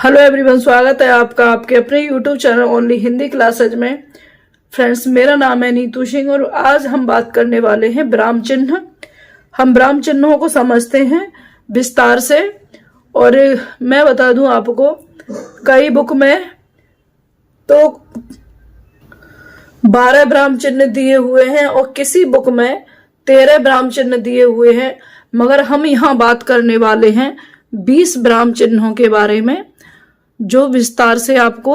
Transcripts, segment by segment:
Hello everyone, स्वागत है आपका आपके अपने YouTube channel only Hindi classes में। फ्रेंड्स, मेरा नाम है नीतू सिंह और आज हम बात करने वाले हैं ब्राह्म चिन्ह। हम ब्राह्म चिन्हों को समझते हैं विस्तार से। और मैं बता दूं आपको, कई बुक में तो 12 ब्राह्म चिन्ह दिए हुए हैं और किसी बुक में 13 ब्राह्म चिन्ह दिए हुए हैं, मगर हम यहाँ बात करने वाले हैं 20 ब्राह्म चिन्हों के बारे में, जो विस्तार से आपको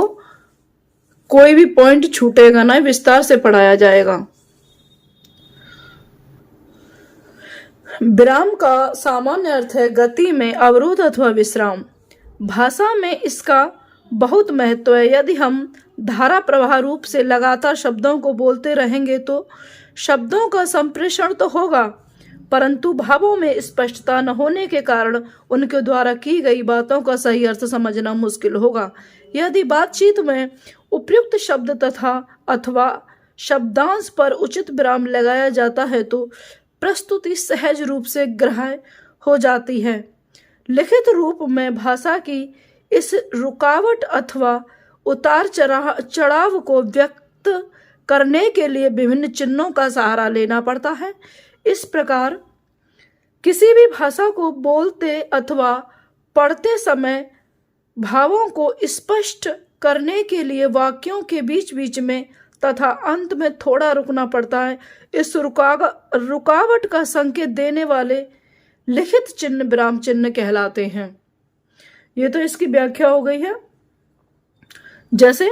कोई भी पॉइंट छूटेगा ना, विस्तार से पढ़ाया जाएगा। विराम का सामान्य अर्थ है गति में अवरोध अथवा विश्राम। भाषा में इसका बहुत महत्व है। यदि हम धारा प्रवाह रूप से लगातार शब्दों को बोलते रहेंगे तो शब्दों का संप्रेषण तो होगा, परंतु भावों में स्पष्टता न होने के कारण उनके द्वारा की गई बातों का सही अर्थ समझना मुश्किल होगा। यदि बातचीत में उपयुक्त शब्द तथा अथवा शब्दांश पर उचित विराम लगाया जाता है तो प्रस्तुति सहज रूप से ग्राह्य हो जाती है। लिखित रूप में भाषा की इस रुकावट अथवा उतार चढ़ाव को व्यक्त करने के लिए विभिन्न चिन्हों का सहारा लेना पड़ता है। इस प्रकार किसी भी भाषा को बोलते अथवा पढ़ते समय भावों को स्पष्ट करने के लिए वाक्यों के बीच बीच में तथा अंत में थोड़ा रुकना पड़ता है। इस रुकावट का संकेत देने वाले लिखित चिन्ह विराम चिन्ह कहलाते हैं। ये तो इसकी व्याख्या हो गई है। जैसे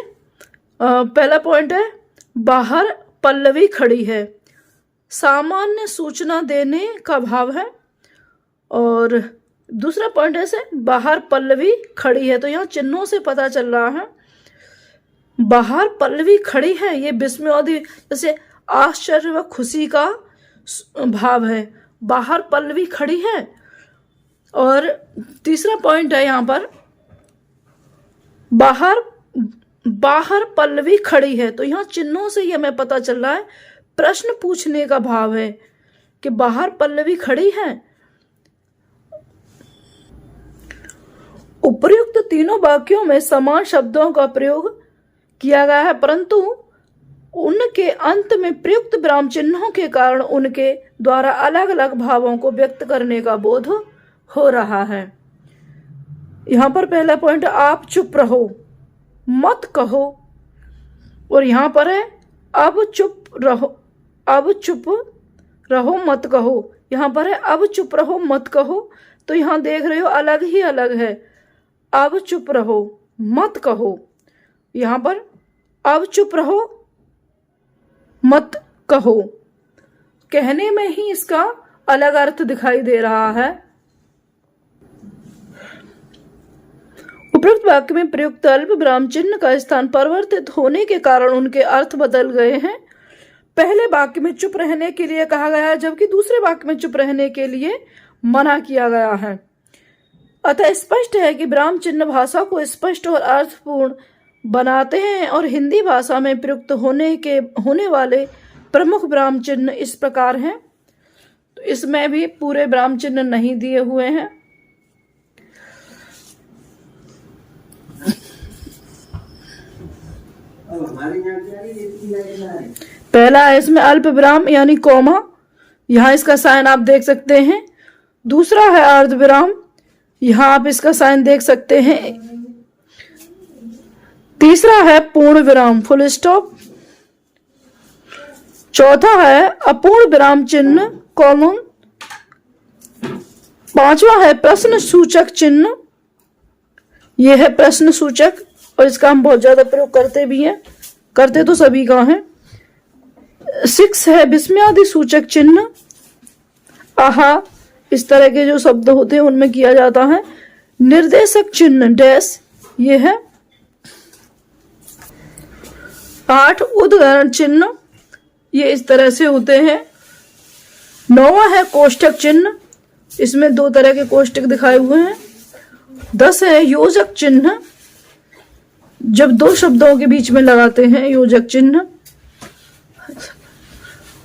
पहला पॉइंट है, बाहर पल्लवी खड़ी है, सामान्य सूचना देने का भाव है। और दूसरा पॉइंट है से बाहर पल्लवी खड़ी है, तो यहाँ चिन्हों से पता चल रहा है बाहर पल्लवी खड़ी है, ये विस्मयोदि जैसे आश्चर्य व खुशी का भाव है, बाहर पल्लवी खड़ी है। और तीसरा पॉइंट है यहाँ पर बाहर पल्लवी खड़ी है, तो यहाँ चिन्हों से ये हमें पता चल रहा है प्रश्न पूछने का भाव है कि बाहर पल्लवी खड़ी है। उपर्युक्त तीनों वाक्यों में समान शब्दों का प्रयोग किया गया है, परंतु उनके अंत में प्रयुक्त विराम चिन्हों के कारण उनके द्वारा अलग अलग भावों को व्यक्त करने का बोध हो रहा है। यहां पर पहला पॉइंट, आप चुप रहो मत कहो, और यहां पर है अब चुप रहो मत कहो। यहां पर है अब चुप रहो मत कहो, तो यहां देख रहे हो अलग ही अलग है। अब चुप रहो मत कहो, यहां पर अब चुप रहो मत कहो, कहने में ही इसका अलग अर्थ दिखाई दे रहा है। उपरोक्त वाक्य में प्रयुक्त अल्प विराम चिन्ह का स्थान परिवर्तित होने के कारण उनके अर्थ बदल गए हैं। पहले वाक्य में चुप रहने के लिए कहा गया है, जबकि दूसरे वाक्य में चुप रहने के लिए मना किया गया है। अतः स्पष्ट है कि विराम चिन्ह भाषा को स्पष्ट और अर्थपूर्ण बनाते हैं और हिंदी भाषा में प्रयुक्त होने वाले प्रमुख विराम चिन्ह इस प्रकार हैं। तो इसमें भी पूरे विराम चिन्ह नहीं दिए हुए हैं। पहला है इसमें अल्प विराम यानी कॉमा, यहां इसका साइन आप देख सकते हैं। दूसरा है अर्ध विराम, यहां आप इसका साइन देख सकते हैं। तीसरा है पूर्ण विराम फुल स्टॉप। चौथा है अपूर्ण विराम चिन्ह कॉलन। पांचवा है प्रश्न सूचक चिन्ह, यह है प्रश्न सूचक और इसका हम बहुत ज्यादा प्रयोग करते भी हैं, करते तो सभी का है। 6 है विस्मयादि सूचक चिन्ह, आहा इस तरह के जो शब्द होते हैं उनमें किया जाता है। निर्देशक चिन्ह डैश, ये है। 8 उद्धरण चिन्ह, ये इस तरह से होते हैं। 9वां है कोष्ठक चिन्ह, इसमें 2 तरह के कोष्ठक दिखाए हुए हैं। 10 है योजक चिन्ह, जब 2 शब्दों के बीच में लगाते हैं योजक चिन्ह।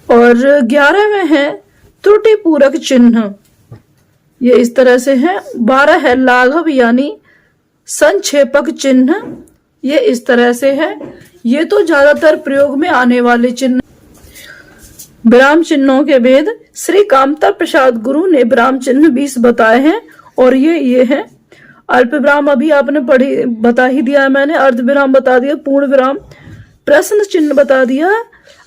और 11वें है त्रुटि पूरक चिन्ह, ये इस तरह से है। 12 है लाघव यानी संक्षेपक चिन्ह, ये इस तरह से है। ये तो ज्यादातर प्रयोग में आने वाले चिन्ह। विराम चिन्हों के भेद श्री कामता प्रसाद गुरु ने विराम चिन्ह 20 बताए हैं और ये हैं। अल्प विराम अभी आपने बता ही दिया है मैंने, अर्ध विराम बता दिया, पूर्ण विराम, प्रश्न चिन्ह बता दिया,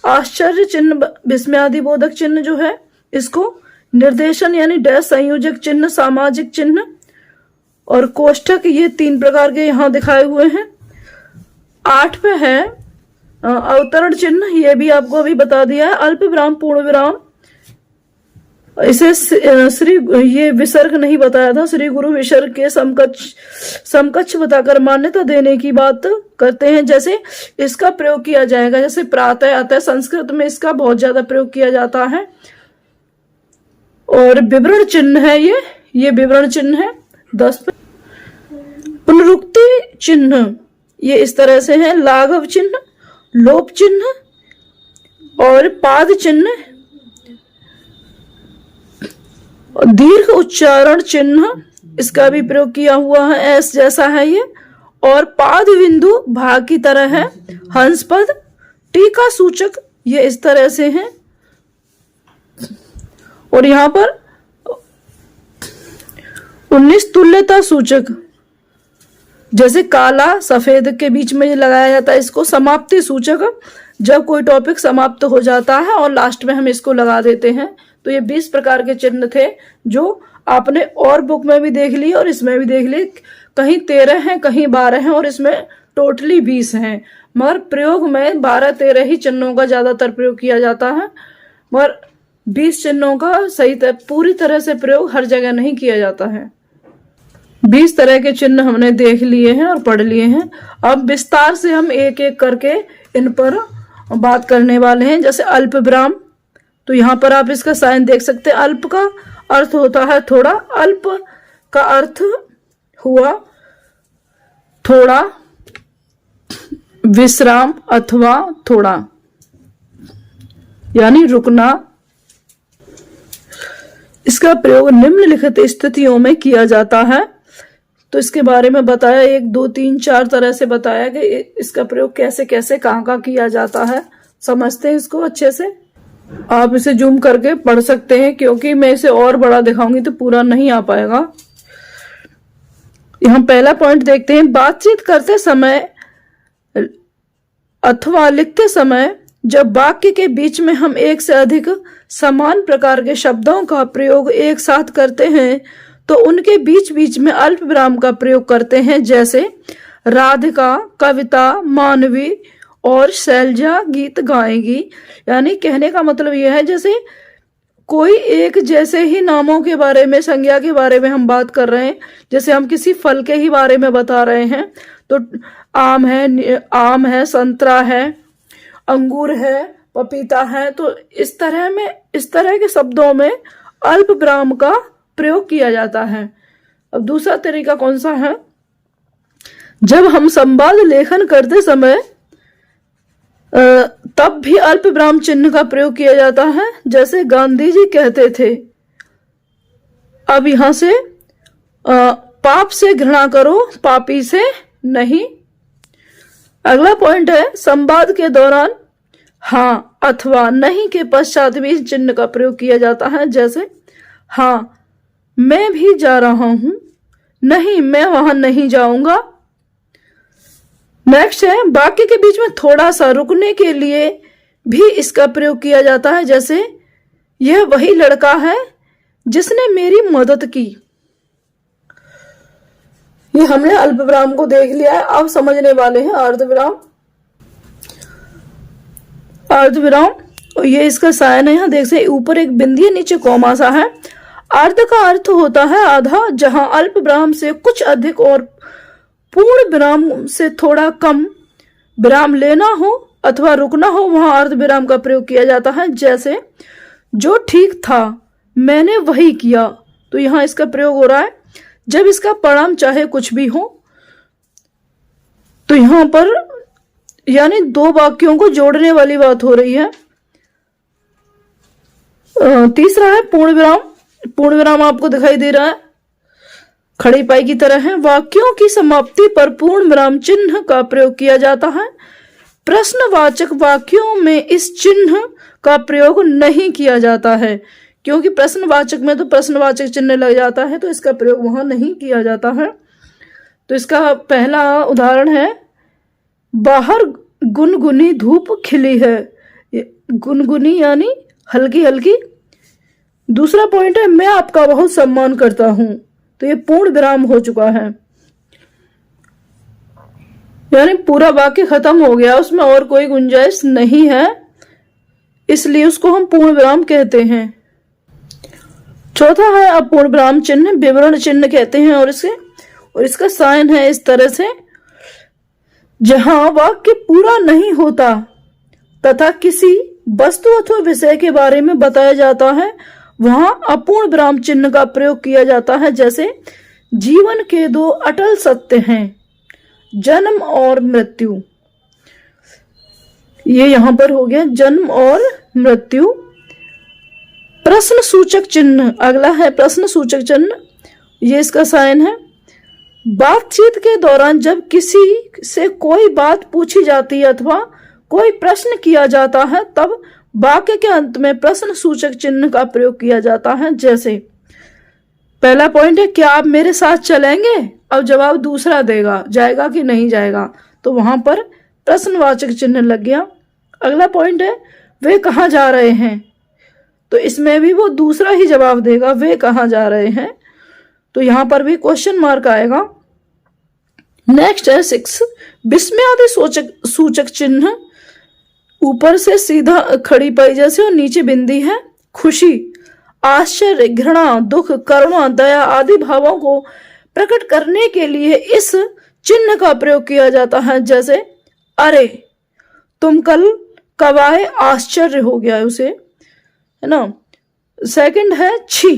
आश्चर्य चिन्ह, विस्मयादि बोधक चिन्ह जो है इसको, निर्देशन यानी डैश संयोजक चिन्ह, सामाजिक चिन्ह और कोष्ठक, ये 3 प्रकार के यहाँ दिखाए हुए हैं। 8 पे है अवतरण चिन्ह, ये भी आपको अभी बता दिया है। अल्प विराम, पूर्ण विराम, इसे श्री ये विसर्ग नहीं बताया था, श्री गुरु विसर्ग के समकक्ष बताकर मान्यता देने की बात करते हैं। जैसे इसका प्रयोग किया जाएगा, जैसे प्रातः अतः, संस्कृत में इसका बहुत ज्यादा प्रयोग किया जाता है। और विवरण चिन्ह है ये विवरण चिन्ह है 10 पे। पुनरुक्ति चिन्ह ये इस तरह से है, लाघव चिन्ह, लोप चिन्ह और पाद चिन्ह, दीर्घ उच्चारण चिन्ह, इसका भी प्रयोग किया हुआ है, एस जैसा है ये, और पाद बिंदु भाग की तरह है, हंस पद, टीका सूचक, ये इस तरह से है। और यहां पर 19 तुल्यता सूचक, जैसे काला सफेद के बीच में लगाया जाता है, इसको समाप्ति सूचक, जब कोई टॉपिक समाप्त हो जाता है और लास्ट में हम इसको लगा देते हैं। तो ये 20 प्रकार के चिन्ह थे जो आपने और बुक में भी देख लिए और इसमें भी देख लिए। कहीं 13 हैं, कहीं 12 हैं और इसमें टोटली 20 हैं, मगर प्रयोग में 12-13 ही चिन्हों का ज्यादातर प्रयोग किया जाता है, मगर 20 चिन्हों का पूरी तरह से प्रयोग हर जगह नहीं किया जाता है। 20 तरह के चिन्ह हमने देख लिए हैं और पढ़ लिए हैं। अब विस्तार से हम एक एक करके इन पर बात करने वाले हैं। जैसे अल्प विराम, तो यहाँ पर आप इसका साइन देख सकते हैं। अल्प का अर्थ होता है थोड़ा, अल्प का अर्थ हुआ थोड़ा, विश्राम अथवा थोड़ा, यानी रुकना। इसका प्रयोग निम्नलिखित स्थितियों में किया जाता है। तो इसके बारे में बताया, 1 2 3 4 तरह से बताया कि इसका प्रयोग कैसे कैसे कहाँ किया जाता है। समझते हैं इसको अच्छे से। आप इसे जूम करके पढ़ सकते हैं, क्योंकि मैं इसे और बड़ा दिखाऊंगी तो पूरा नहीं आ पाएगा। यहाँ पहला पॉइंट देखते हैं। बातचीत करते समय अथवा लिखते समय जब वाक्य के बीच में हम एक से अधिक समान प्रकार के शब्दों का प्रयोग एक साथ करते हैं तो उनके बीच बीच में अल्प विराम का प्रयोग करते हैं। जैसे राधिका कविता मानवी और शैलजा गीत गाएगी। यानी कहने का मतलब यह है, जैसे कोई एक जैसे ही नामों के बारे में, संज्ञा के बारे में हम बात कर रहे हैं, जैसे हम किसी फल के ही बारे में बता रहे हैं, तो आम है, संतरा है, अंगूर है, पपीता है, तो इस तरह के शब्दों में अल्प विराम का प्रयोग किया जाता है। अब दूसरा तरीका कौन सा है? जब हम संवाद लेखन करते समय तब भी अल्प विराम चिन्ह का प्रयोग किया जाता है। जैसे गांधी जी कहते थे, अब यहां से पाप से घृणा करो, पापी से नहीं। अगला पॉइंट है, संवाद के दौरान हाँ अथवा नहीं के पश्चात भी इस चिन्ह का प्रयोग किया जाता है। जैसे हाँ मैं भी जा रहा हूं, नहीं मैं वहां नहीं जाऊंगा। नेक्स्ट है, वाक्य के बीच में थोड़ा सा रुकने के लिए भी इसका प्रयोग किया जाता है। जैसे यह वही लड़का है जिसने मेरी मदद की। ये हमने अल्प विराम को देख लिया है। अब समझने वाले हैं अर्धविराम। अर्धविराम ये इसका साइन है, यहाँ देख सकते ऊपर एक बिंदी है, नीचे कॉमा सा है। अर्ध का अर्थ होता है आधा, जहां अल्प विराम से कुछ अधिक और पूर्ण विराम से थोड़ा कम विराम लेना हो अथवा रुकना हो, वहां अर्ध विराम का प्रयोग किया जाता है। जैसे जो ठीक था मैंने वही किया, तो यहां इसका प्रयोग हो रहा है जब इसका परिणाम चाहे कुछ भी हो। तो यहां पर यानी दो वाक्यों को जोड़ने वाली बात हो रही है। तीसरा है पूर्ण विराम। पूर्ण विराम आपको दिखाई दे रहा है। खड़ी पाई की तरह है। वाक्यों की समाप्ति पर पूर्ण विराम चिन्ह का प्रयोग किया जाता है। प्रश्नवाचक वाक्यों में इस चिन्ह का प्रयोग नहीं किया जाता है, क्योंकि प्रश्नवाचक में तो प्रश्नवाचक चिन्ह लग जाता है, तो इसका प्रयोग वहां नहीं किया जाता है। तो इसका पहला उदाहरण है, बाहर गुनगुनी धूप खिली है। गुनगुनी यानी हल्की हल्की। दूसरा पॉइंट है, मैं आपका बहुत सम्मान करता हूं। तो ये पूर्ण विराम हो चुका है, यानी पूरा वाक्य खत्म हो गया, उसमें और कोई गुंजाइश नहीं है, इसलिए उसको हम पूर्ण विराम कहते हैं। चौथा है अपूर्ण विराम चिन्ह, विवरण चिन्ह कहते हैं, और इसका साइन है इस तरह से, जहां वाक्य पूरा नहीं होता तथा किसी वस्तु अथवा विषय के बारे में बताया जाता है, वहां अपूर्ण विराम चिन्ह का प्रयोग किया जाता है। जैसे जीवन के दो अटल सत्य हैं, जन्म और मृत्यु। ये यहां पर हो गया जन्म और मृत्यु। प्रश्न सूचक चिन्ह, अगला है प्रश्न सूचक चिन्ह, ये इसका साइन है। बातचीत के दौरान जब किसी से कोई बात पूछी जाती है अथवा कोई प्रश्न किया जाता है, तब वाक्य के अंत में प्रश्न सूचक चिन्ह का प्रयोग किया जाता है। जैसे पहला पॉइंट है, क्या आप मेरे साथ चलेंगे? अब जवाब दूसरा देगा, जाएगा कि नहीं जाएगा, तो वहां पर प्रश्नवाचक चिन्ह लग गया। अगला पॉइंट है, वे कहाँ जा रहे हैं? तो इसमें भी वो दूसरा ही जवाब देगा, वे कहाँ जा रहे हैं, तो यहां पर भी क्वेश्चन मार्क आएगा। नेक्स्ट है 6, विस्मयादि सूचक चिन्ह, ऊपर से सीधा खड़ी पाई जैसे और नीचे बिंदी है। खुशी, आश्चर्य, घृणा, दुख, करुणा, दया आदि भावों को प्रकट करने के लिए इस चिन्ह का प्रयोग किया जाता है। जैसे अरे तुम कल कब आए, आश्चर्य हो गया उसे, है ना। सेकंड है छी,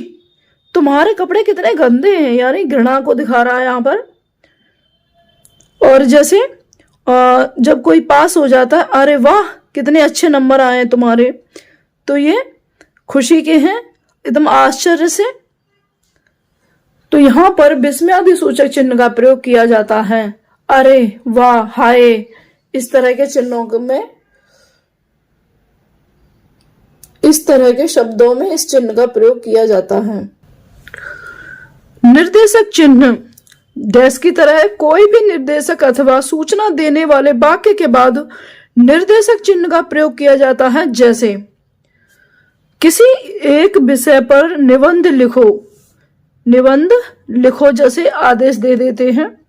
तुम्हारे कपड़े कितने गंदे हैं, यानी घृणा को दिखा रहा है यहां पर। और जैसे जब कोई पास हो जाता है, अरे वाह कितने अच्छे नंबर आए तुम्हारे, तो ये खुशी के हैं, एकदम आश्चर्य से। तो यहां पर विस्मयादि सूचक चिन्ह का प्रयोग किया जाता है। अरे वाह, हाय, इस तरह के चिन्हों में, इस तरह के शब्दों में इस चिन्ह का प्रयोग किया जाता है। निर्देशक चिन्ह डैश की तरह है। कोई भी निर्देशक अथवा सूचना देने वाले वाक्य के बाद निर्देशक चिन्ह का प्रयोग किया जाता है। जैसे किसी एक विषय पर निबंध लिखो, निबंध लिखो जैसे आदेश दे देते हैं।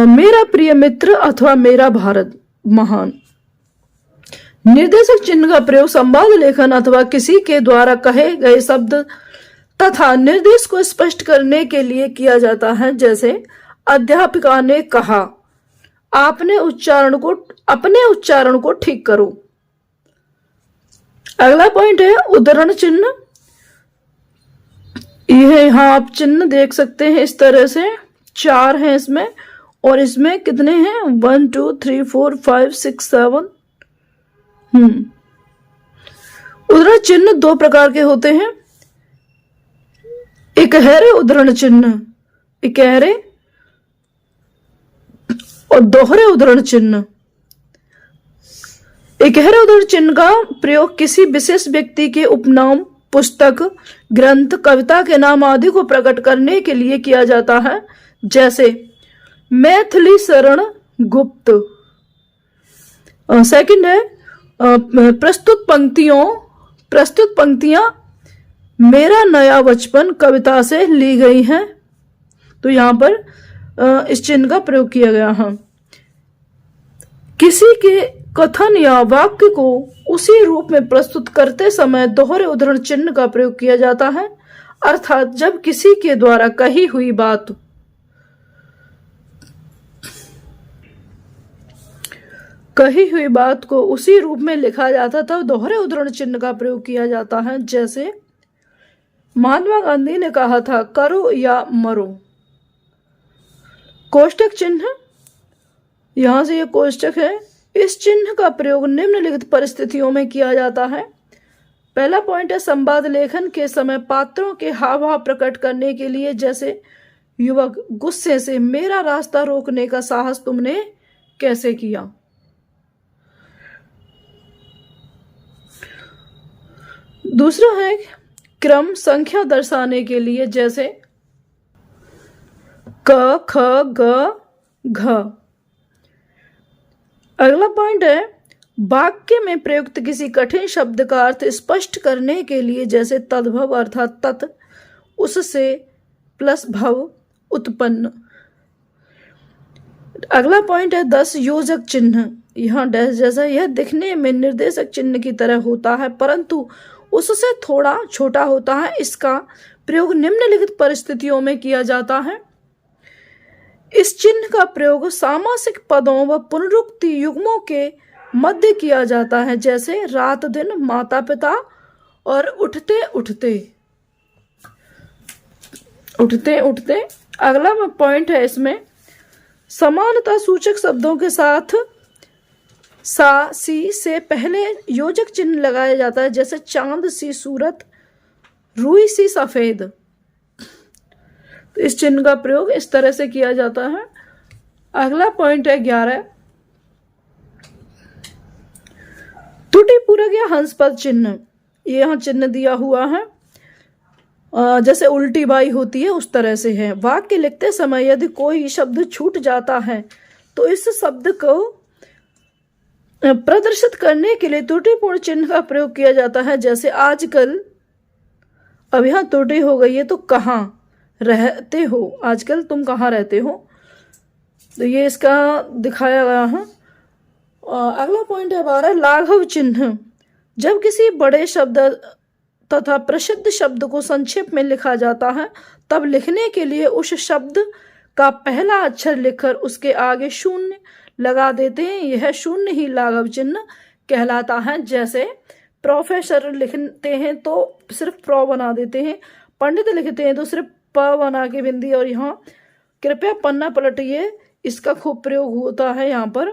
मेरा प्रिय मित्र अथवा मेरा भारत महान। निर्देशक चिन्ह का प्रयोग संवाद लेखन अथवा किसी के द्वारा कहे गए शब्द तथा निर्देश को स्पष्ट करने के लिए किया जाता है। जैसे अध्यापिका ने कहा, अपने उच्चारण को ठीक करो। अगला पॉइंट है उद्धरण चिन्ह। यह यहां आप चिन्ह देख सकते हैं इस तरह से, 4 हैं इसमें, और इसमें कितने हैं, 1 2 3 4 5 6 7। उद्धरण चिन्ह 2 प्रकार के होते हैं। इकहरे उद्धरण चिन्ह, इकहरे, और दोहरे उद्धरण चिन्ह। इकहरे उद्धरण चिन्ह का प्रयोग किसी विशेष व्यक्ति के उपनाम, पुस्तक, ग्रंथ, कविता के नाम आदि को प्रकट करने के लिए किया जाता है। जैसे मैथिली शरण गुप्त। सेकंड है प्रस्तुत पंक्तियां मेरा नया बचपन कविता से ली गई हैं। तो यहां पर इस चिन्ह का प्रयोग किया गया है। किसी के कथन या वाक्य को उसी रूप में प्रस्तुत करते समय दोहरे उद्धरण चिन्ह का प्रयोग किया जाता है। अर्थात जब किसी के द्वारा कही हुई बात को उसी रूप में लिखा जाता तब दोहरे उद्धरण चिन्ह का प्रयोग किया जाता है। जैसे महात्मा गांधी ने कहा था, करो या मरो। कोष्टक चिन्ह, यहां से ये कोष्टक है। इस चिन्ह का प्रयोग निम्नलिखित परिस्थितियों में किया जाता है। पहला पॉइंट है संवाद लेखन के समय पात्रों के हाव भाव प्रकट करने के लिए, जैसे युवक गुस्से से, मेरा रास्ता रोकने का साहस तुमने कैसे किया। दूसरा है क्रम संख्या दर्शाने के लिए, जैसे क ख ग घ। अगला पॉइंट है वाक्य में प्रयुक्त किसी कठिन शब्द का अर्थ स्पष्ट करने के लिए, जैसे तद्भव अर्थात तत्, उससे प्लस भव, उत्पन्न। अगला पॉइंट है 10 योजक चिन्ह। यहाँ डैश जैसा यह दिखने में निर्देशक चिन्ह की तरह होता है परंतु उससे थोड़ा छोटा होता है। इसका प्रयोग निम्नलिखित परिस्थितियों में किया जाता है। इस चिन्ह का प्रयोग सामासिक पदों व पुनरुक्ति युग्मों के मध्य किया जाता है, जैसे रात दिन, माता पिता और उठते उठते। उठते उठते। अगला पॉइंट है इसमें समानता सूचक शब्दों के साथ सा सी से पहले योजक चिन्ह लगाया जाता है, जैसे चांद सी सूरत, रुई सी सफेद। तो इस चिन्ह का प्रयोग इस तरह से किया जाता है। अगला पॉइंट है 11 त्रुटि पूरक या हंसपद चिन्ह। ये यहाँ चिन्ह दिया हुआ है, जैसे उल्टी बाई होती है उस तरह से है। वाक्य लिखते समय यदि कोई शब्द छूट जाता है तो इस शब्द को प्रदर्शित करने के लिए त्रुटिपूर्ण चिन्ह का प्रयोग किया जाता है, जैसे आजकल। अब यहाँ त्रुटि हो गई है तो कहाँ रहते हो, आजकल तुम कहाँ रहते हो, तो ये इसका दिखाया गया है। अगला पॉइंट है 12 लाघव चिन्ह। जब किसी बड़े शब्द तथा प्रसिद्ध शब्द को संक्षेप में लिखा जाता है तब लिखने के लिए उस शब्द का पहला अक्षर लिखकर उसके आगे शून्य लगा देते हैं। यह शून्य ही लाघव चिन्ह कहलाता है। जैसे प्रोफेसर लिखते हैं तो सिर्फ प्रो बना देते हैं, पंडित लिखते हैं तो सिर्फ प बना के बिंदी, और यहाँ कृपया पन्ना पलटिए, इसका खूब प्रयोग होता है। यहाँ पर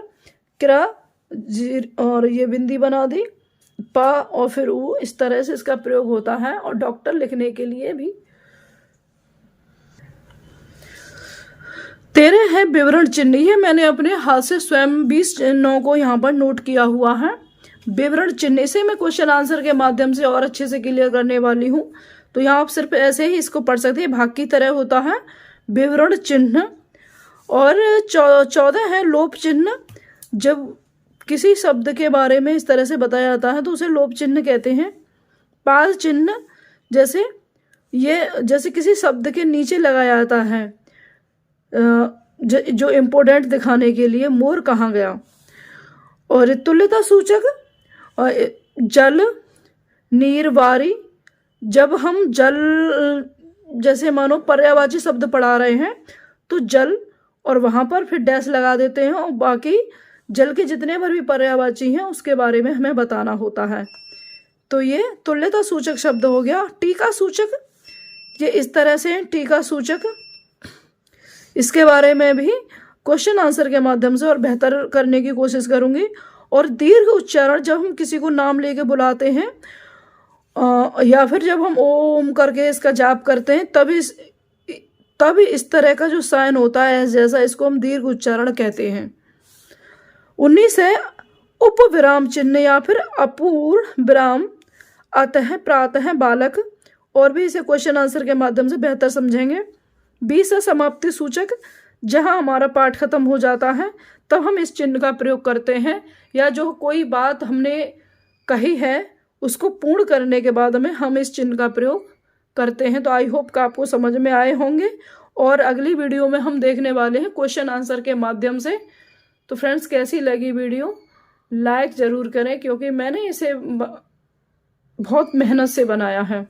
क्र और ये बिंदी बना दी, प और फिर उ, इस तरह से इसका प्रयोग होता है। और डॉक्टर लिखने के लिए भी। 13 है विवरण चिन्ह। ये मैंने अपने हाथ से स्वयं 20 चिन्हों को यहाँ पर नोट किया हुआ है। विवरण चिन्ह इसे मैं क्वेश्चन आंसर के माध्यम से और अच्छे से क्लियर करने वाली हूँ, तो यहाँ आप सिर्फ ऐसे ही इसको पढ़ सकते हैं। भाग की तरह होता है विवरण चिन्ह। और 14 है लोप चिन्ह। जब किसी शब्द के बारे में इस तरह से बताया जाता है तो उसे लोप चिन्ह कहते हैं। पाद चिन्ह, जैसे किसी शब्द के नीचे लगाया जाता है जो इम्पोर्टेंट दिखाने के लिए, मोर कहाँ गया। और तुल्यता सूचक जल, नीर, वारी। जब हम जल जैसे मानो पर्यायवाची शब्द पढ़ा रहे हैं तो जल और वहां पर फिर डैश लगा देते हैं और बाकी जल के जितने पर भी पर्यायवाची हैं उसके बारे में हमें बताना होता है। तो ये तुल्यता सूचक शब्द हो गया। टीका सूचक, ये इस तरह से टीका सूचक, इसके बारे में भी क्वेश्चन आंसर के माध्यम से और बेहतर करने की कोशिश करूंगी। और दीर्घ उच्चारण, जब हम किसी को नाम लेके बुलाते हैं या फिर जब हम ओम करके इसका जाप करते हैं तब इस तरह का जो साइन होता है जैसा, इसको हम दीर्घ उच्चारण कहते हैं। 19 है उपविराम चिन्ह या फिर अपूर्ण विराम, अतः, प्रातः, बालक, और भी इसे क्वेश्चन आंसर के माध्यम से बेहतर समझेंगे। 20 है समाप्ति सूचक। जहां हमारा पाठ खत्म हो जाता है तब हम इस चिन्ह का प्रयोग करते हैं, या जो कोई बात हमने कही है उसको पूर्ण करने के बाद में हम इस चिन्ह का प्रयोग करते हैं। तो आई होप कि आपको समझ में आए होंगे। और अगली वीडियो में हम देखने वाले हैं क्वेश्चन आंसर के माध्यम से। तो फ्रेंड्स, कैसी लगी वीडियो, लाइक ज़रूर करें क्योंकि मैंने इसे बहुत मेहनत से बनाया है।